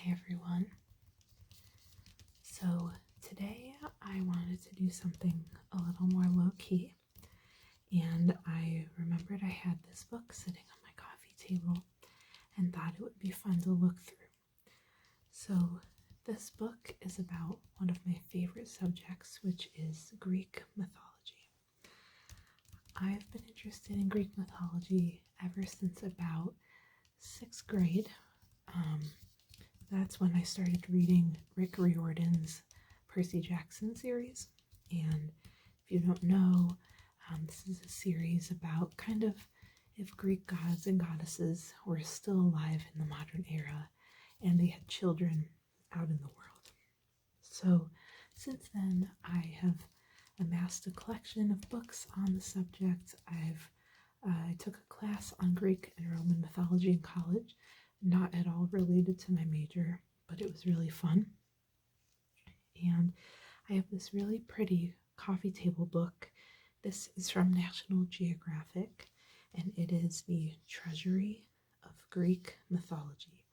Hi everyone. So today I wanted to do something a little more low-key, and I remembered I had this book sitting on my coffee table and thought it would be fun to look through. So this book is about one of my favorite subjects, which is Greek mythology. I've been interested in Greek mythology ever since about 6th grade. That's when I started reading Rick Riordan's Percy Jackson series. And if you don't know, this is a series about kind of if Greek gods and goddesses were still alive in the modern era and they had children out in the world. So since then, I have amassed a collection of books on the subject. I took a class on Greek and Roman mythology in college, not at all related to my major, but it was really fun. And I have this really pretty coffee table book. This is from National Geographic, and it is the Treasury of Greek Mythology,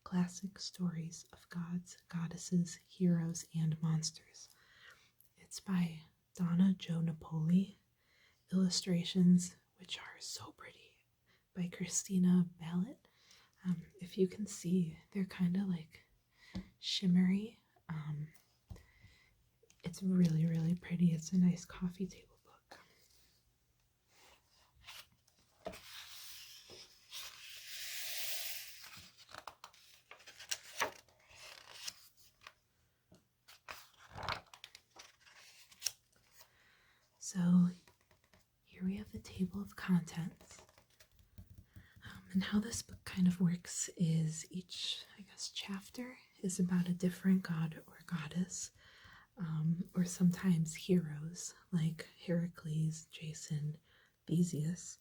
Classic Stories of Gods, Goddesses, Heroes, and Monsters. It's by Donna Jo Napoli. Illustrations, which are so pretty, by Christina Ballett. If you can see, they're kind of like shimmery. It's really, really pretty. It's a nice coffee table book. So here we have the table of contents. And how this book kind of works is each, chapter is about a different god or goddess, or sometimes heroes like Heracles, Jason, Theseus.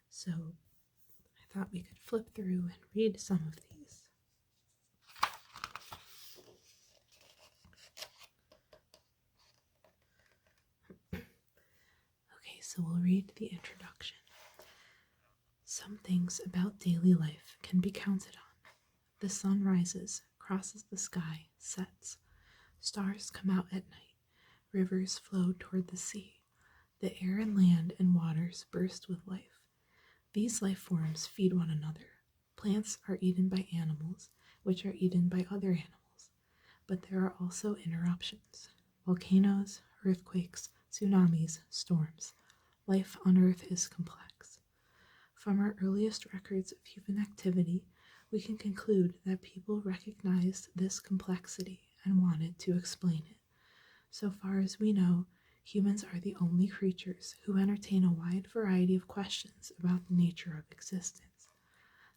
So I thought we could flip through and read some of these. Okay, so we'll read the introduction. Some things about daily life can be counted on. The sun rises, crosses the sky, sets. Stars come out at night. Rivers flow toward the sea. The air and land and waters burst with life. These life forms feed one another. Plants are eaten by animals, which are eaten by other animals. But there are also interruptions. Volcanoes, earthquakes, tsunamis, storms. Life on Earth is complex. From our earliest records of human activity, we can conclude that people recognized this complexity and wanted to explain it. So far as we know, humans are the only creatures who entertain a wide variety of questions about the nature of existence.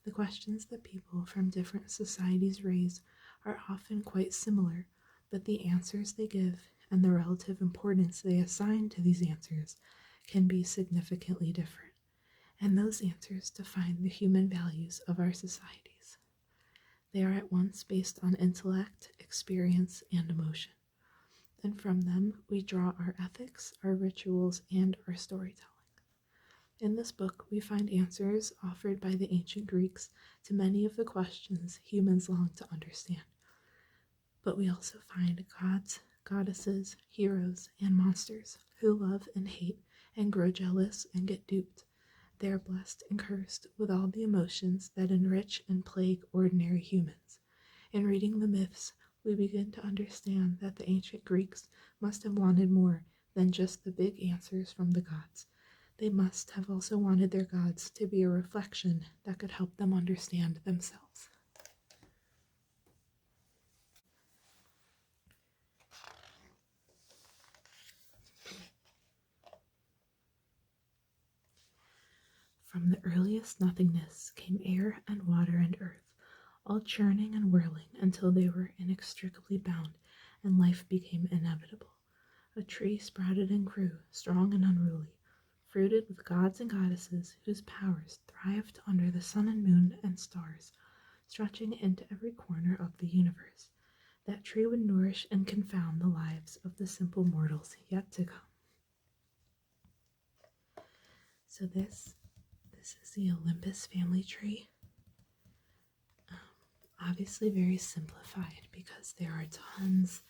The questions that people from different societies raise are often quite similar, but the answers they give and the relative importance they assign to these answers can be significantly different. And those answers define the human values of our societies. They are at once based on intellect, experience, and emotion. And from them, we draw our ethics, our rituals, and our storytelling. In this book, we find answers offered by the ancient Greeks to many of the questions humans long to understand. But we also find gods, goddesses, heroes, and monsters who love and hate and grow jealous and get duped. They are blessed and cursed with all the emotions that enrich and plague ordinary humans. In reading the myths, we begin to understand that the ancient Greeks must have wanted more than just the big answers from the gods. They must have also wanted their gods to be a reflection that could help them understand themselves. From the earliest nothingness came air and water and earth, all churning and whirling until they were inextricably bound and life became inevitable. A tree sprouted and grew, strong and unruly, fruited with gods and goddesses whose powers thrived under the sun and moon and stars, stretching into every corner of the universe. That tree would nourish and confound the lives of the simple mortals yet to come. So this is the Olympus family tree. obviously very simplified because there are tons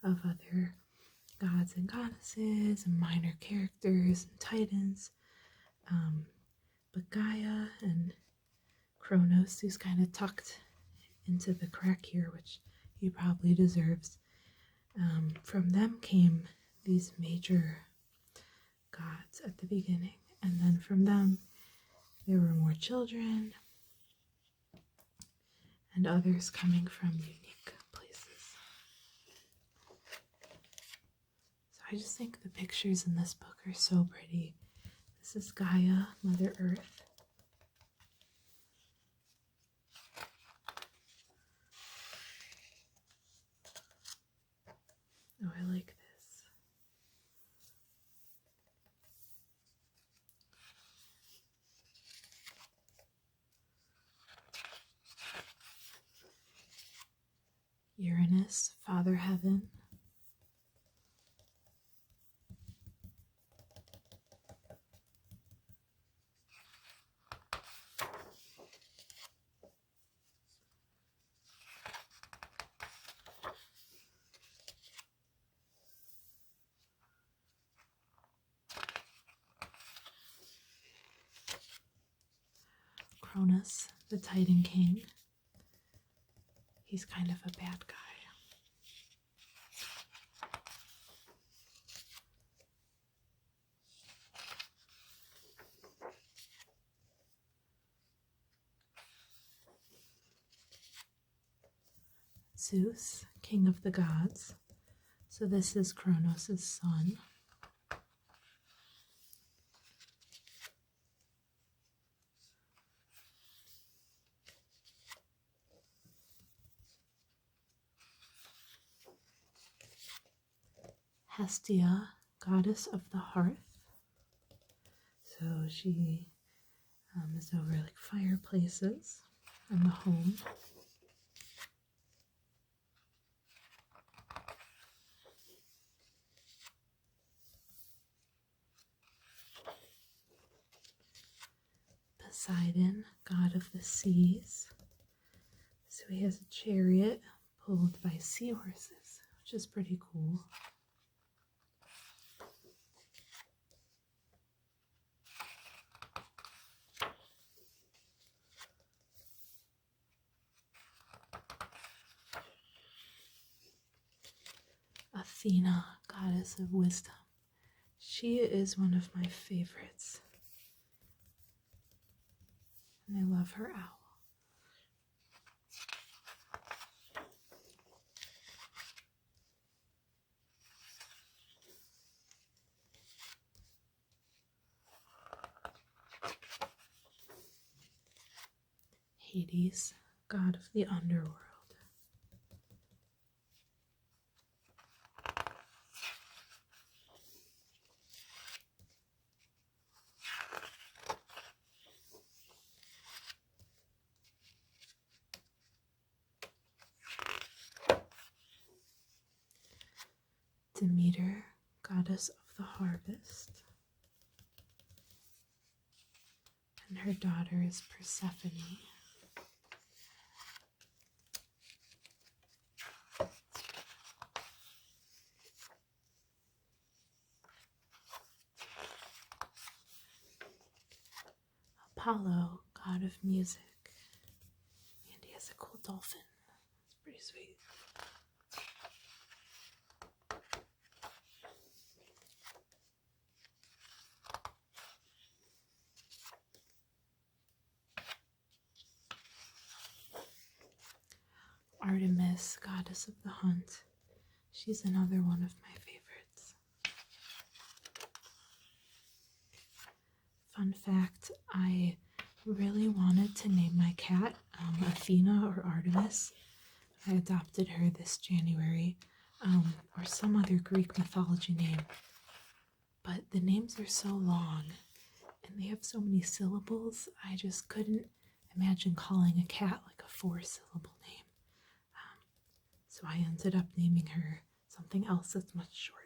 of other gods and goddesses and minor characters and titans. But Gaia and Kronos, who's kind of tucked into the crack here, which he probably deserves, from them came these major gods at the beginning. And then from them, there were more children and others coming from unique places. So I just think the pictures in this book are so pretty. This is Gaia, Mother Earth. Oh, I like this. Uranus, Father Heaven. Cronus, the Titan King. He's kind of a bad guy. Zeus, king of the gods. So this is Kronos' son. Hestia, goddess of the hearth. So she is over like fireplaces and the home. Poseidon, god of the seas. So he has a chariot pulled by seahorses, which is pretty cool. Athena, goddess of wisdom. She is one of my favorites. And I love her owl. Hades, god of the underworld. Demeter, goddess of the harvest. And her daughter is Persephone. Apollo, god of music. And he has a cool dolphin. It's pretty sweet. Artemis, goddess of the hunt. She's another one of my favorites. Fun fact, I really wanted to name my cat Athena or Artemis. I adopted her this January, or some other Greek mythology name. But the names are so long and they have so many syllables, I just couldn't imagine calling a cat like a 4-syllable name. So I ended up naming her something else that's much shorter.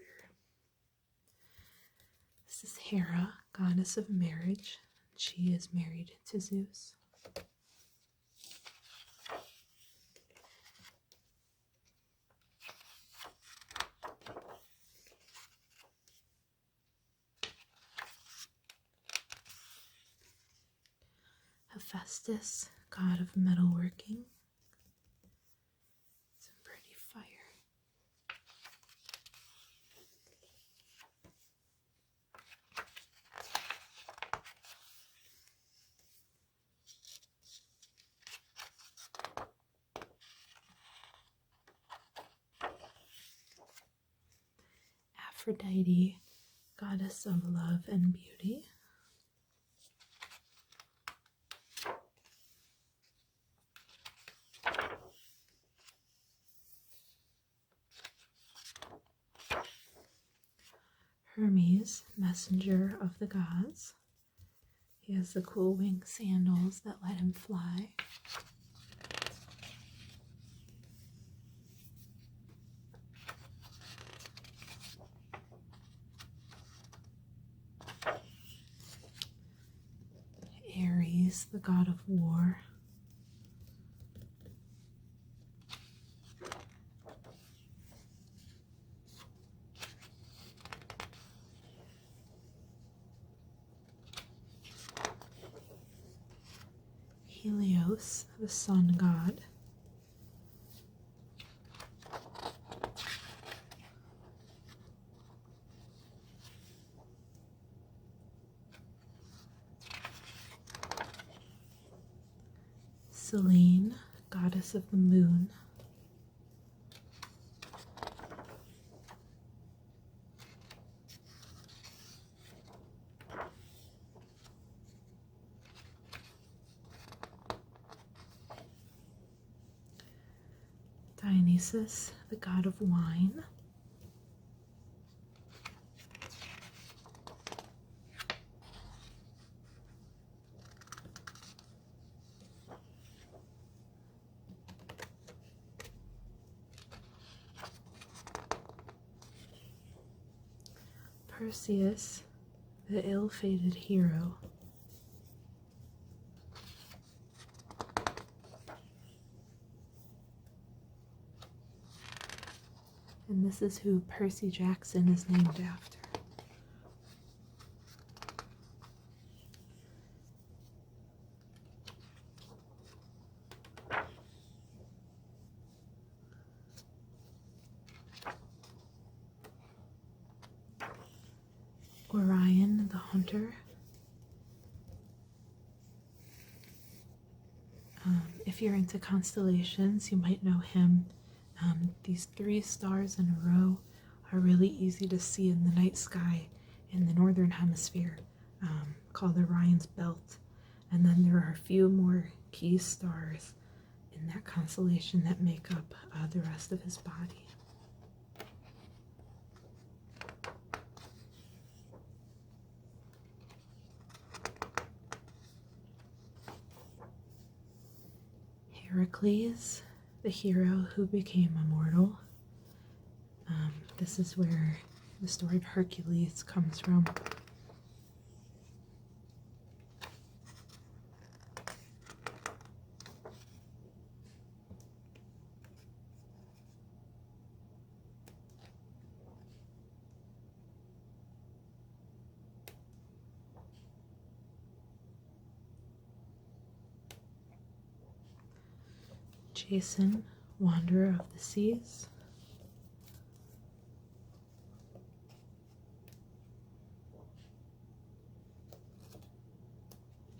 This is Hera, goddess of marriage. She is married to Zeus. Hephaestus, god of metalworking. Some pretty fire. Aphrodite, goddess of love and beauty. Hermes, messenger of the gods. He has the cool wing sandals that let him fly. Ares, the god of war. Helios, the sun god. Selene, goddess of the moon. Dionysus, the god of wine. Perseus, the ill-fated hero. And this is who Percy Jackson is named after. Orion, the hunter. If you're into constellations, you might know him. These 3 stars in a row are really easy to see in the night sky in the northern hemisphere, called Orion's belt. And then there are a few more key stars in that constellation that make up the rest of his body. Heracles, the hero who became immortal. This is where the story of Hercules comes from. Jason, wanderer of the seas.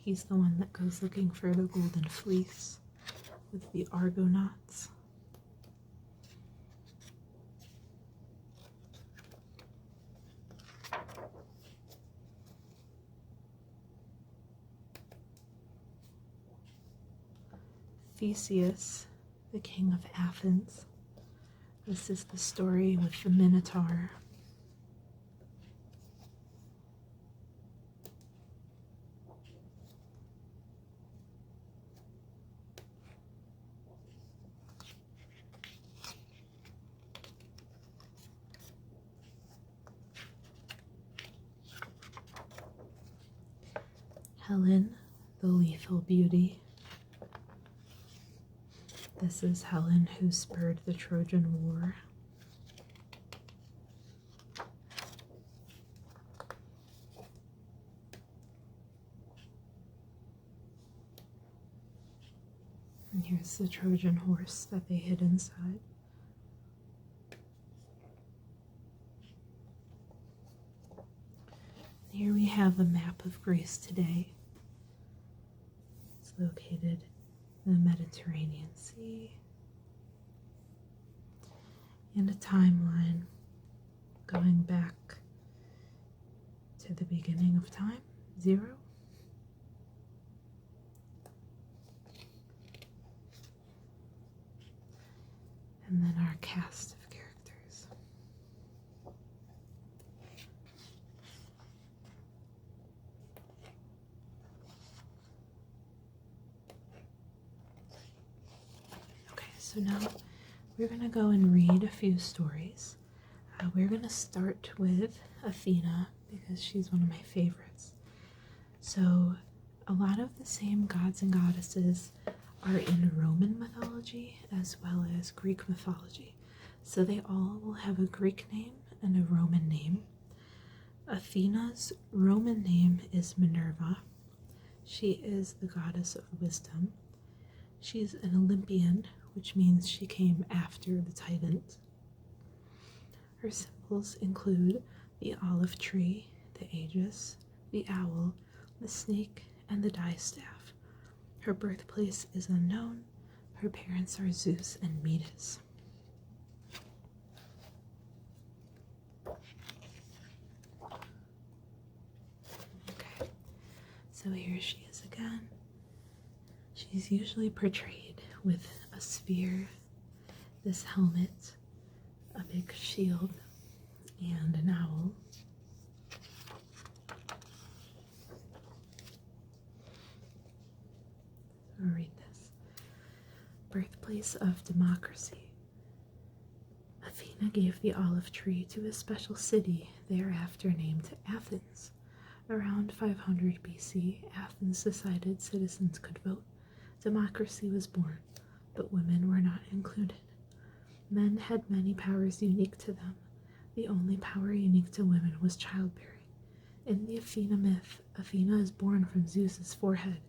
He's the one that goes looking for the golden fleece with the Argonauts. Theseus, the king of Athens. This is the story with the Minotaur. Helen, the lethal beauty. This is Helen who spurred the Trojan War. Here's the Trojan horse that they hid inside. Here we have a map of Greece today. It's located in the Mediterranean Sea. And a timeline going back to the beginning of time, 0. And then our cast of characters. Okay, so now we're going to go and read a few stories. We're going to start with Athena because she's one of my favorites. So a lot of the same gods and goddesses are in Roman mythology as well as Greek mythology. So they all will have a Greek name and a Roman name. Athena's Roman name is Minerva. She is the goddess of wisdom. She's an Olympian, which means she came after the Titans. Her symbols include the olive tree, the aegis, the owl, the snake, and the distaff. Her birthplace is unknown. Her parents are Zeus and Metis. Okay, so here she is again. She's usually portrayed with a spear, this helmet, a big shield, and an owl. I'll read this. Birthplace of democracy. Athena gave the olive tree to a special city thereafter named Athens. Around 500 BC, Athens decided citizens could vote. Democracy was born, but women were not included. Men had many powers unique to them. The only power unique to women was childbearing. In the Athena myth, Athena is born from Zeus's forehead.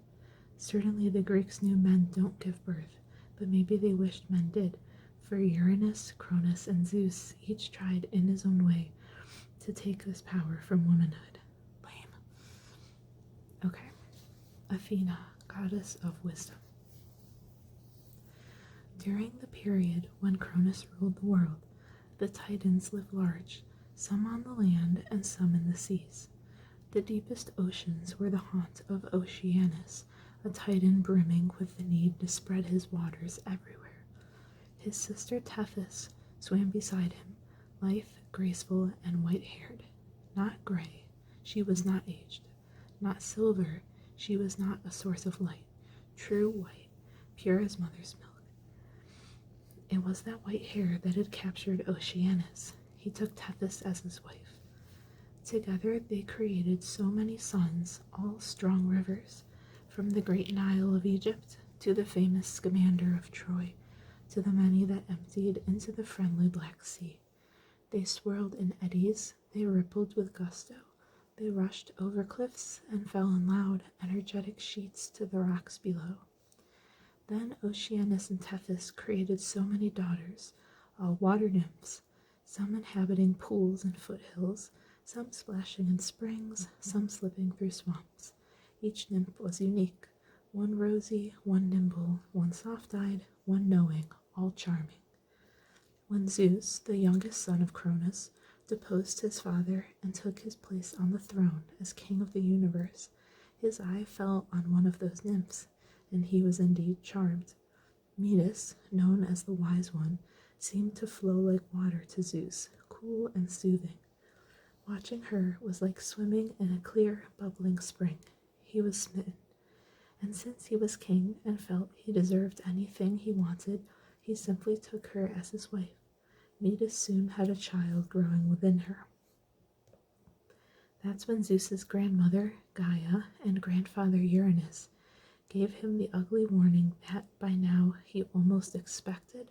Certainly the Greeks knew men don't give birth, but maybe they wished men did, for Uranus, Cronus, and Zeus each tried in his own way to take this power from womanhood. Lame. Okay. Athena, goddess of wisdom. During the period when Cronus ruled the world, the Titans lived large, some on the land and some in the seas. The deepest oceans were the haunt of Oceanus, a Titan brimming with the need to spread his waters everywhere. His sister Tethys swam beside him, lithe, graceful, and white-haired. Not gray, she was not aged. Not silver, she was not a source of light. True white, pure as mother's milk. It was that white hair that had captured Oceanus. He took Tethys as his wife. Together they created so many sons, all strong rivers, from the great Nile of Egypt to the famous Scamander of Troy, to the many that emptied into the friendly Black Sea. They swirled in eddies, they rippled with gusto, they rushed over cliffs and fell in loud, energetic sheets to the rocks below. Then Oceanus and Tethys created so many daughters, all water nymphs, some inhabiting pools and foothills, some splashing in springs, some slipping through swamps. Each nymph was unique, one rosy, one nimble, one soft-eyed, one knowing, all charming. When Zeus, the youngest son of Cronus, deposed his father and took his place on the throne as king of the universe, his eye fell on one of those nymphs, and he was indeed charmed. Metis, known as the Wise One, seemed to flow like water to Zeus, cool and soothing. Watching her was like swimming in a clear, bubbling spring. He was smitten. And since he was king and felt he deserved anything he wanted, he simply took her as his wife. Metis soon had a child growing within her. That's when Zeus's grandmother, Gaia, and grandfather Uranus gave him the ugly warning that by now he almost expected.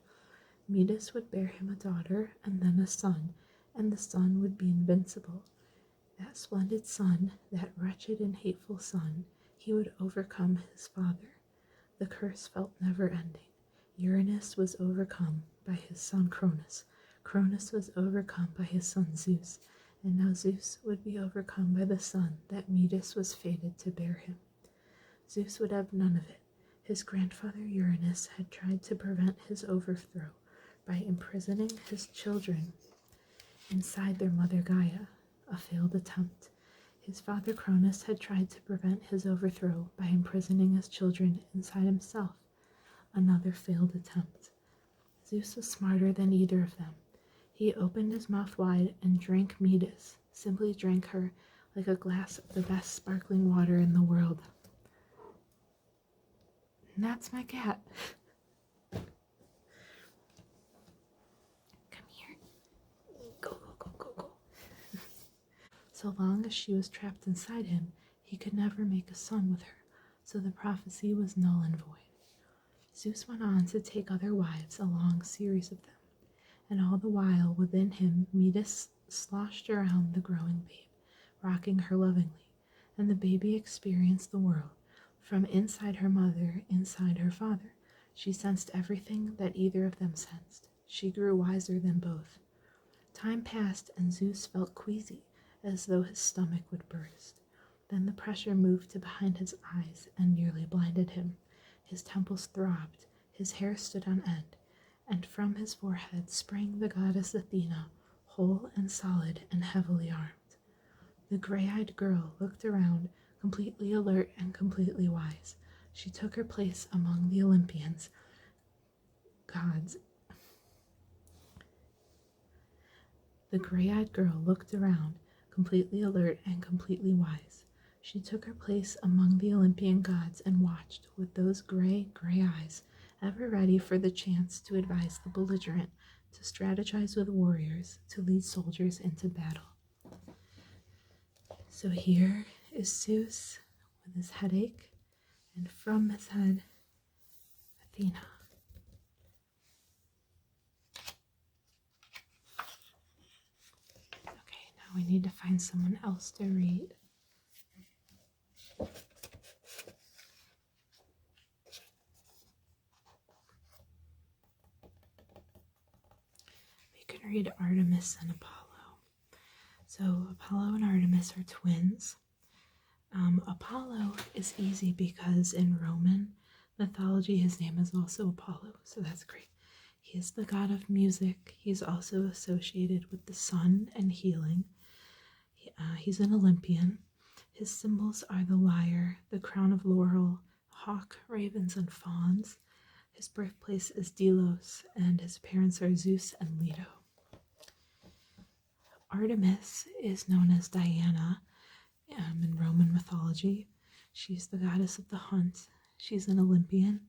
Metis would bear him a daughter and then a son, and the son would be invincible. That splendid son, that wretched and hateful son, he would overcome his father. The curse felt never ending. Uranus was overcome by his son Cronus. Cronus was overcome by his son Zeus, and now Zeus would be overcome by the son that Metis was fated to bear him. Zeus would have none of it. His grandfather Uranus had tried to prevent his overthrow by imprisoning his children inside their mother Gaia, a failed attempt. His father Cronus had tried to prevent his overthrow by imprisoning his children inside himself, another failed attempt. Zeus was smarter than either of them. He opened his mouth wide and drank Metis, simply drank her like a glass of the best sparkling water in the world. And that's my cat. Come here. Go, go, go, go, go. So long as she was trapped inside him, he could never make a son with her, so the prophecy was null and void. Zeus went on to take other wives, a long series of them, and all the while within him Metis sloshed around the growing babe, rocking her lovingly, and the baby experienced the world. From inside her mother, inside her father, she sensed everything that either of them sensed. She grew wiser than both. Time passed, and Zeus felt queasy, as though his stomach would burst. Then the pressure moved to behind his eyes and nearly blinded him. His temples throbbed, his hair stood on end, and from his forehead sprang the goddess Athena, whole and solid and heavily armed. The gray-eyed girl looked around, completely alert and completely wise. She took her place among the Olympians, gods. The gray-eyed girl looked around, completely alert and completely wise. She took her place among the Olympian gods and watched with those gray eyes, ever ready for the chance to advise the belligerent, to strategize with warriors, to lead soldiers into battle. So here is Zeus with his headache, and from his head, Athena. Okay, now we need to find someone else to read. We can read Artemis and Apollo. So Apollo and Artemis are twins. Apollo is easy because in Roman mythology his name is also Apollo, so that's great. He is the god of music. He's also associated with the sun and healing. He's an Olympian. His symbols are the lyre, the crown of laurel, hawk, ravens, and fawns. His birthplace is Delos, and his parents are Zeus and Leto. Artemis is known as Diana in Roman mythology. She's the goddess of the hunt. She's an Olympian.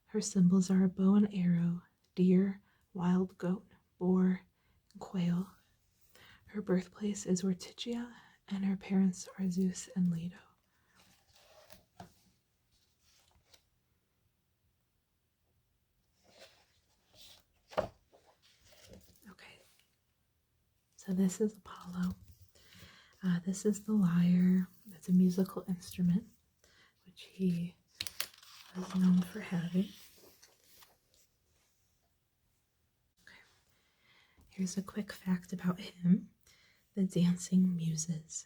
Her symbols are a bow and arrow, deer, wild goat, boar, and quail. Her birthplace is Ortygia, and her parents are Zeus and Leto. Okay, so this is Apollo. This is the lyre. It's a musical instrument, which he is known for having. Okay. Here's a quick fact about him. The dancing muses.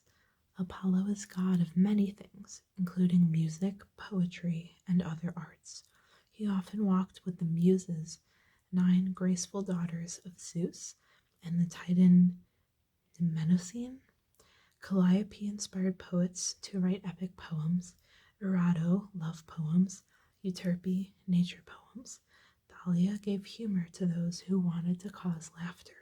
Apollo is god of many things, including music, poetry, and other arts. He often walked with the muses, 9 graceful daughters of Zeus, and the Titan Mnemosyne. Calliope inspired poets to write epic poems, Erato, love poems, Euterpe, nature poems. Thalia gave humor to those who wanted to cause laughter.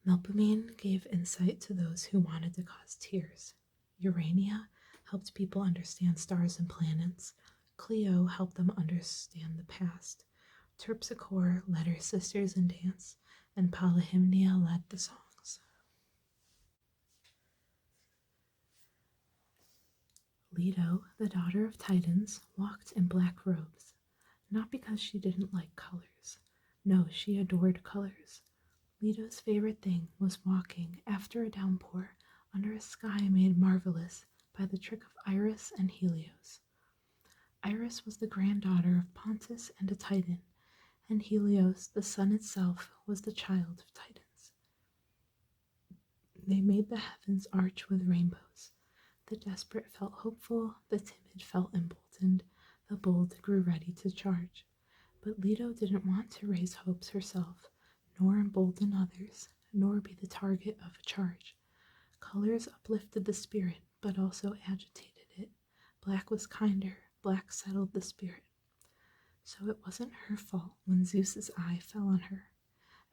Melpomene gave insight to those who wanted to cause tears. Urania helped people understand stars and planets. Clio helped them understand the past. Terpsichore led her sisters in dance, and Polyhymnia led the songs. Leto, the daughter of Titans, walked in black robes, not because she didn't like colors. No, she adored colors. Leto's favorite thing was walking after a downpour under a sky made marvelous by the trick of Iris and Helios. Iris was the granddaughter of Pontus and a Titan, and Helios, the sun itself, was the child of Titans. They made the heavens arch with rainbows. The desperate felt hopeful, the timid felt emboldened, the bold grew ready to charge. But Leto didn't want to raise hopes herself, nor embolden others, nor be the target of a charge. Colors uplifted the spirit, but also agitated it. Black was kinder, black settled the spirit. So it wasn't her fault when Zeus's eye fell on her.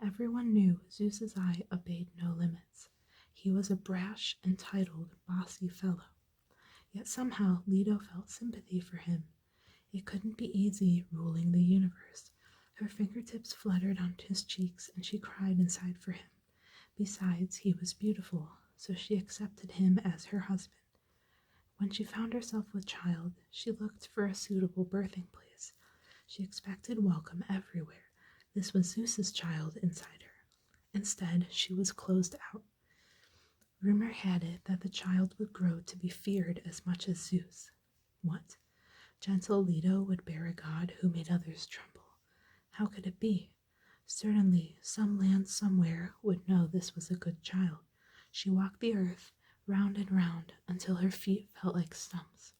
Everyone knew Zeus's eye obeyed no limits. He was a brash, entitled, bossy fellow. Yet somehow Leto felt sympathy for him. It couldn't be easy ruling the universe. Her fingertips fluttered onto his cheeks, and she cried inside for him. Besides, he was beautiful, so she accepted him as her husband. When she found herself with child, she looked for a suitable birthing place. She expected welcome everywhere. This was Zeus's child inside her. Instead, she was closed out. Rumor had it that the child would grow to be feared as much as Zeus. What? Gentle Leto would bear a god who made others tremble. How could it be? Certainly, some land somewhere would know this was a good child. She walked the earth, round and round, until her feet felt like stumps.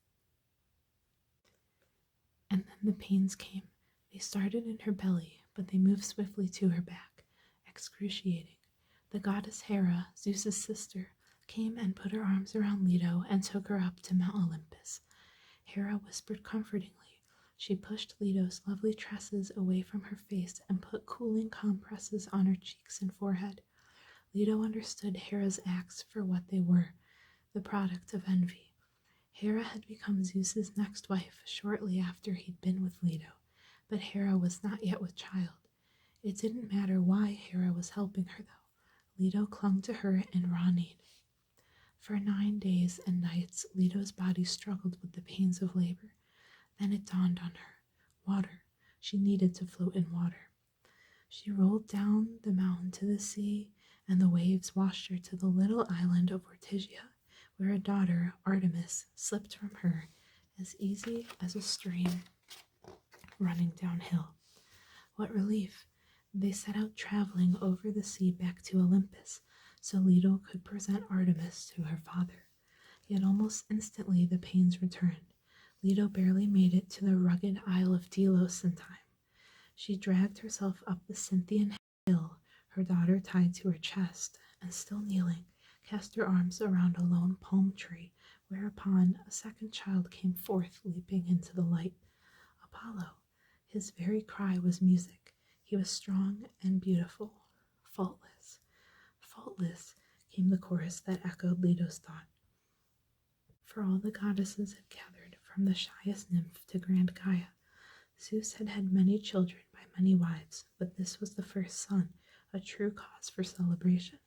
And then the pains came. They started in her belly, but they moved swiftly to her back, excruciating. The goddess Hera, Zeus's sister, came and put her arms around Leto and took her up to Mount Olympus. Hera whispered comfortingly. She pushed Leto's lovely tresses away from her face and put cooling compresses on her cheeks and forehead. Leto understood Hera's acts for what they were, the product of envy. Hera had become Zeus's next wife shortly after he'd been with Leto, but Hera was not yet with child. It didn't matter why Hera was helping her, though. Leto clung to her in raw need. For 9 days and nights, Leto's body struggled with the pains of labor. Then it dawned on her. Water. She needed to float in water. She rolled down the mountain to the sea, and the waves washed her to the little island of Ortygia, where a daughter, Artemis, slipped from her as easy as a stream running downhill. What relief! They set out traveling over the sea back to Olympus, so Leto could present Artemis to her father. Yet almost instantly the pains returned. Leto barely made it to the rugged Isle of Delos in time. She dragged herself up the Cynthian hill, her daughter tied to her chest, and still kneeling, cast her arms around a lone palm tree, whereupon a second child came forth, leaping into the light. Apollo. His very cry was music. He was strong and beautiful, faultless. Faultless, came the chorus that echoed Leto's thought. For all the goddesses had gathered, from the shyest nymph to grand Gaia. Zeus had had many children by many wives, but this was the first son, a true cause for celebration.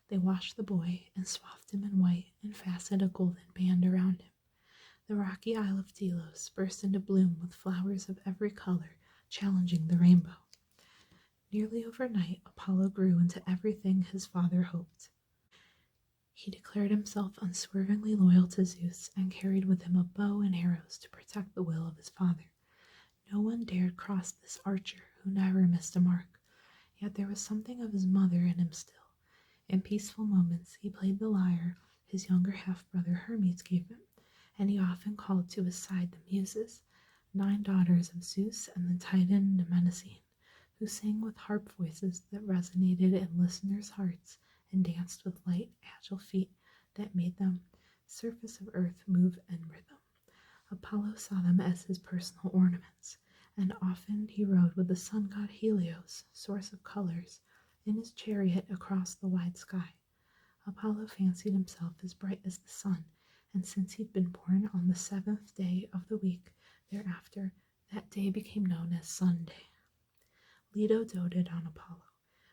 They washed the boy and swathed him in white and fastened a golden band around him. The rocky Isle of Delos burst into bloom with flowers of every color, challenging the rainbow. Nearly overnight, Apollo grew into everything his father hoped. He declared himself unswervingly loyal to Zeus and carried with him a bow and arrows to protect the will of his father. No one dared cross this archer who never missed a mark, yet there was something of his mother in him still. In peaceful moments he played the lyre his younger half-brother Hermes gave him, and he often called to his side the Muses, 9 daughters of Zeus and the Titan Mnemosyne, who sang with harp voices that resonated in listeners' hearts and danced with light, agile feet that made the surface of earth move in rhythm. Apollo saw them as his personal ornaments, and often he rode with the sun god Helios, source of colors, in his chariot across the wide sky. Apollo fancied himself as bright as the sun, and since he'd been born on the 7th day of the week thereafter, that day became known as Sunday. Leto doted on Apollo.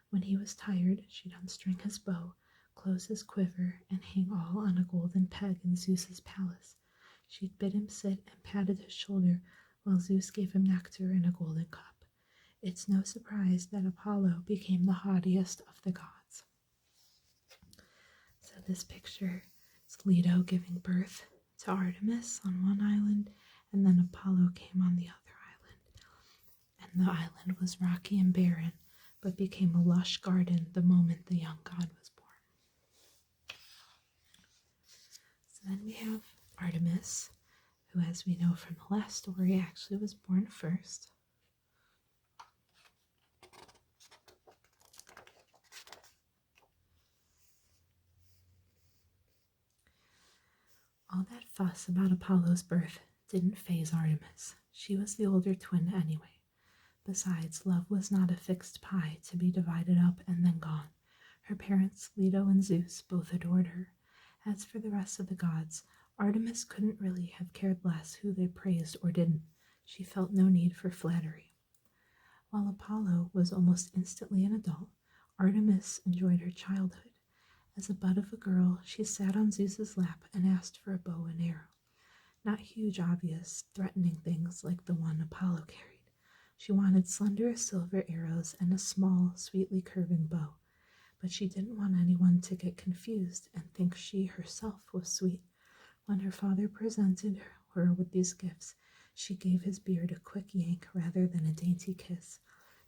When he was tired, she'd unstring his bow, close his quiver, and hang all on a golden peg in Zeus's palace. She'd bid him sit and patted his shoulder while Zeus gave him nectar in a golden cup. It's no surprise that Apollo became the haughtiest of the gods. So this picture is Leto giving birth to Artemis on one island and then Apollo came on the other island, and the island was rocky and barren, but became a lush garden the moment the young god was born. So then we have Artemis, who, as we know from the last story, actually was born first. All that fuss about Apollo's birth didn't faze Artemis. She was the older twin anyway. Besides, love was not a fixed pie to be divided up and then gone. Her parents, Leto and Zeus, both adored her. As for the rest of the gods, Artemis couldn't really have cared less who they praised or didn't. She felt no need for flattery. While Apollo was almost instantly an adult, Artemis enjoyed her childhood. As a bud of a girl, she sat on Zeus's lap and asked for a bow and arrow. Not huge, obvious, threatening things like the one Apollo carried. She wanted slender silver arrows and a small, sweetly curving bow. But she didn't want anyone to get confused and think she herself was sweet. When her father presented her with these gifts, she gave his beard a quick yank rather than a dainty kiss,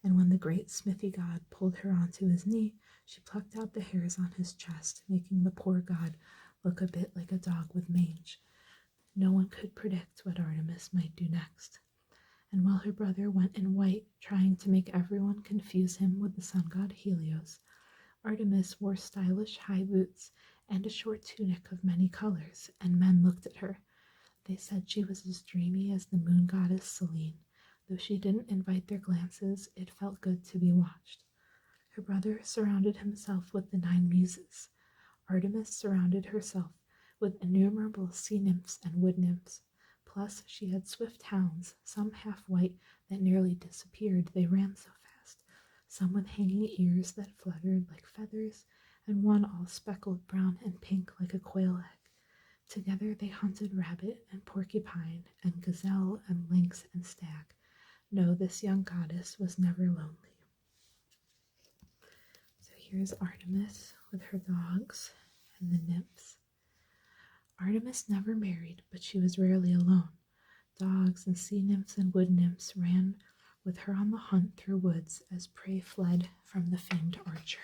and when the great smithy god pulled her onto his knee, she plucked out the hairs on his chest, making the poor god look a bit like a dog with mange. No one could predict what Artemis might do next. And while her brother went in white, trying to make everyone confuse him with the sun god Helios, Artemis wore stylish high boots and a short tunic of many colors, and men looked at her. They said she was as dreamy as the moon goddess Selene. Though she didn't invite their glances, it felt good to be watched. Her brother surrounded himself with the 9 muses. Artemis surrounded herself with innumerable sea nymphs and wood nymphs. Plus, she had swift hounds, some half white that nearly disappeared, they ran so fast, some with hanging ears that fluttered like feathers, and one all speckled brown and pink like a quail egg. Together they hunted rabbit and porcupine and gazelle and lynx and stag. No, this young goddess was never lonely. So here's Artemis with her dogs and the nymphs. Artemis never married, but she was rarely alone. Dogs and sea nymphs and wood nymphs ran with her on the hunt through woods as prey fled from the famed archer.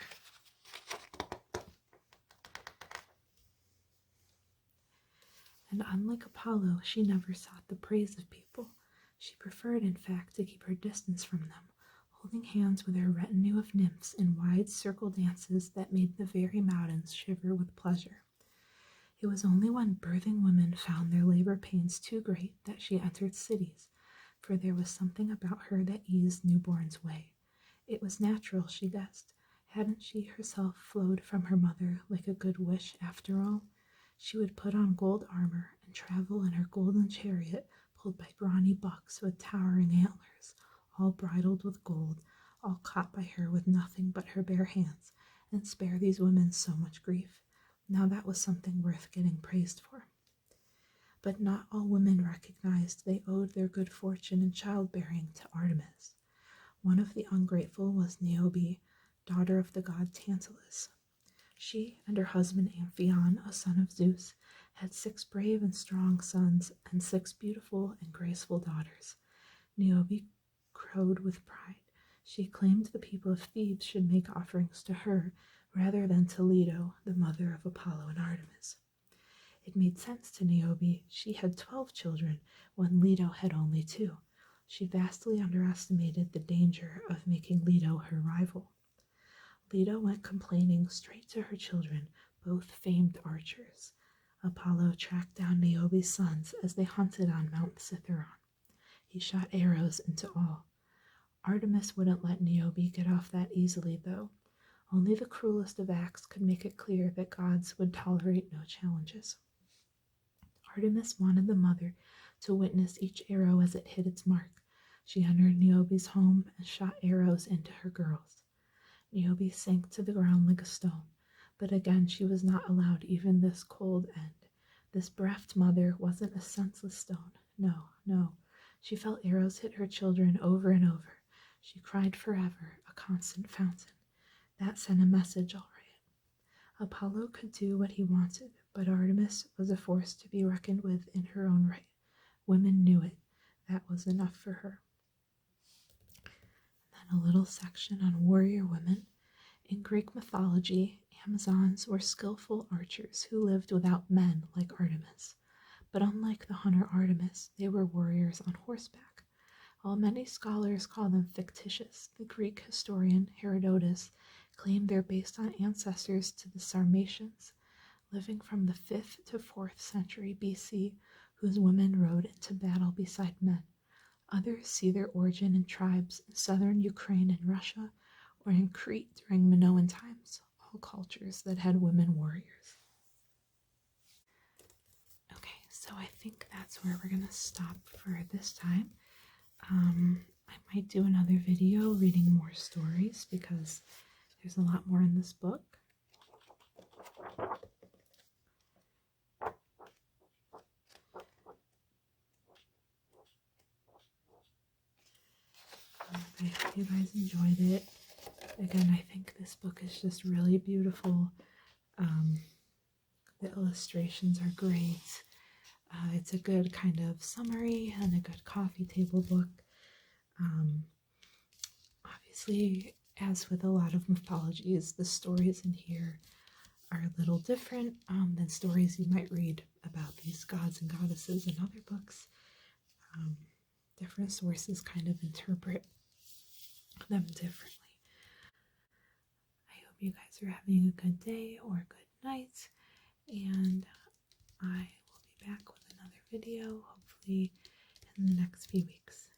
And unlike Apollo, she never sought the praise of people. She preferred, in fact, to keep her distance from them, holding hands with her retinue of nymphs in wide circle dances that made the very mountains shiver with pleasure. It was only when birthing women found their labor pains too great that she entered cities, for there was something about her that eased newborns' way. It was natural, she guessed. Hadn't she herself flowed from her mother like a good wish after all? She would put on gold armor and travel in her golden chariot pulled by brawny bucks with towering antlers, all bridled with gold, all caught by her with nothing but her bare hands, and spare these women so much grief. Now that was something worth getting praised for. But not all women recognized they owed their good fortune in childbearing to Artemis. One of the ungrateful was Niobe, daughter of the god Tantalus. She and her husband Amphion, a son of Zeus, had 6 brave and strong sons and 6 beautiful and graceful daughters. Niobe crowed with pride. She claimed the people of Thebes should make offerings to her rather than to Leto, the mother of Apollo and Artemis. It made sense to Niobe. She had 12 children when Leto had only 2. She vastly underestimated the danger of making Leto her rival. Leto went complaining straight to her children, both famed archers. Apollo tracked down Niobe's sons as they hunted on Mount Cithaeron. He shot arrows into all. Artemis wouldn't let Niobe get off that easily, though. Only the cruelest of acts could make it clear that gods would tolerate no challenges. Artemis wanted the mother to witness each arrow as it hit its mark. She entered Niobe's home and shot arrows into her girls. Niobe sank to the ground like a stone, but again she was not allowed even this cold end. This bereft mother wasn't a senseless stone. No, no. She felt arrows hit her children over and over. She cried forever, a constant fountain. That sent a message, all right. Apollo could do what he wanted, but Artemis was a force to be reckoned with in her own right. Women knew it. That was enough for her. And then a little section on warrior women. In Greek mythology, Amazons were skillful archers who lived without men like Artemis. But unlike the hunter Artemis, they were warriors on horseback. While many scholars call them fictitious, the Greek historian Herodotus claimed they're based on ancestors to the Sarmatians, living from the 5th to 4th century BC, whose women rode into battle beside men. Others see their origin in tribes in southern Ukraine and Russia, or in Crete during Minoan times, all cultures that had women warriors. Okay, so I think that's where we're going to stop for this time. I might do another video reading more stories because there's a lot more in this book. I hope you guys enjoyed it. Again, I think this book is just really beautiful. The illustrations are great. It's a good kind of summary and a good coffee table book. Obviously, as with a lot of mythologies, the stories in here are a little different than stories you might read about these gods and goddesses in other books. Different sources kind of interpret them differently. I hope you guys are having a good day or a good night, and I will be back with another video, hopefully in the next few weeks.